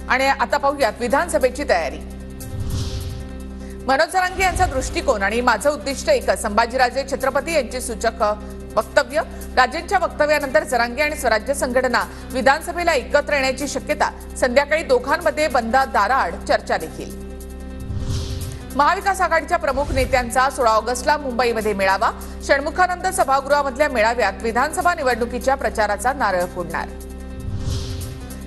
आणि आता पाहूयात विधानसभेची तयारी। मनोज जरांगे यांचा दृष्टिकोन आणि माझं उद्दिष्ट एकच, संभाजीराजे छत्रपती यांची सूचक वक्तव्य। राजेंच्या वक्तव्यानंतर जरांगे आणि स्वराज्य संघटना विधानसभेला एकत्र येण्याची शक्यता। संध्याकाळी दोघांमध्ये बंद दाराआड चर्चा देखील। महाविकास आघाडीच्या प्रमुख नेत्यांचा 16 ऑगस्टला मुंबईमध्ये मेळावा। षण्मुखानंद सभागृहामधल्या मेळाव्यात विधानसभा निवडणुकीच्या प्रचाराचा नारळ फोडणार।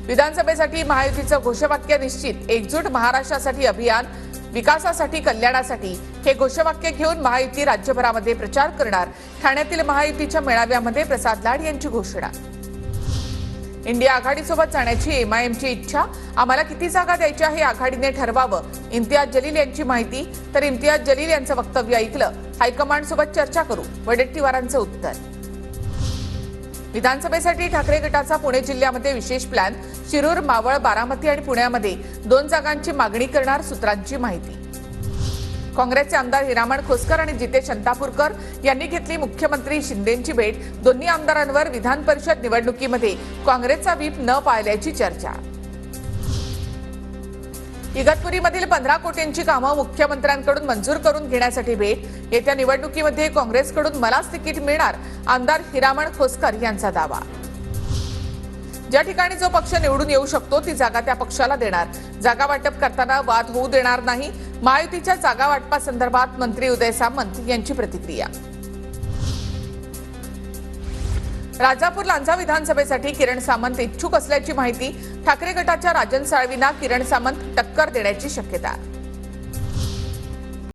विधानसभेसाठी महायुतीचं घोषवाक्य निश्चित, एकजूट महाराष्ट्रासाठी अभियान, विकासासाठी कल्याणासाठी हे घोषवाक्य घेऊन महायुती राज्यभरामध्ये प्रचार करणार। ठाण्यातील महायुतीच्या मेळाव्यामध्ये प्रसाद लाड यांची घोषणा। इंडिया आघाडीसोबत जाण्याची एमआयएमची इच्छा, आम्हाला किती जागा द्यायच्या हे आघाडीने ठरवावं, इम्तियाज जलील यांची माहिती। तर इम्तियाज जलील यांचं वक्तव्य ऐकलं, हायकमांड सोबत चर्चा करू, वडेट्टीवारांचं उत्तर। विधानसभेसाठी ठाकरे गटाचा पुणे जिल्ह्यामध्ये विशेष प्लॅन। शिरूर, मावळ, बारामती आणि पुण्यामध्ये 2 जागांची मागणी करणार, सूत्रांची माहिती। काँग्रेसचे आमदार हिरामण खोसकर आणि जितेश अंतापूरकर यांनी घेतली मुख्यमंत्री शिंदेंची भेट। दोन्ही आमदारांवर विधान परिषद निवडणुकीमध्ये काँग्रेसचा व्हीप न पाळल्याची चर्चा। इगतपुरीमधील 15 कोटींची कामं मुख्यमंत्र्यांकडून मंजूर करून घेण्यासाठी भेट। येत्या निवडणुकीमध्ये काँग्रेसकडून मलाच तिकीट मिळणार, आमदार हिरामण खोसकर यांचा दावा। ज्या ठिकाणी जो पक्ष निवडून येऊ शकतो ती जागा त्या पक्षाला देणार, जागा वाटप करताना वाद होऊ देणार नाही। महायुतीच्या जागा वाटपासंदर्भात मंत्री उदय सामंत यांची प्रतिक्रिया। राजापूर लांजा विधानसभेसाठी किरण सामंत इच्छुक असल्याची माहिती। ठाकरे गटाच्या राजन साळवींना किरण सामंत टक्कर देण्याची शक्यता।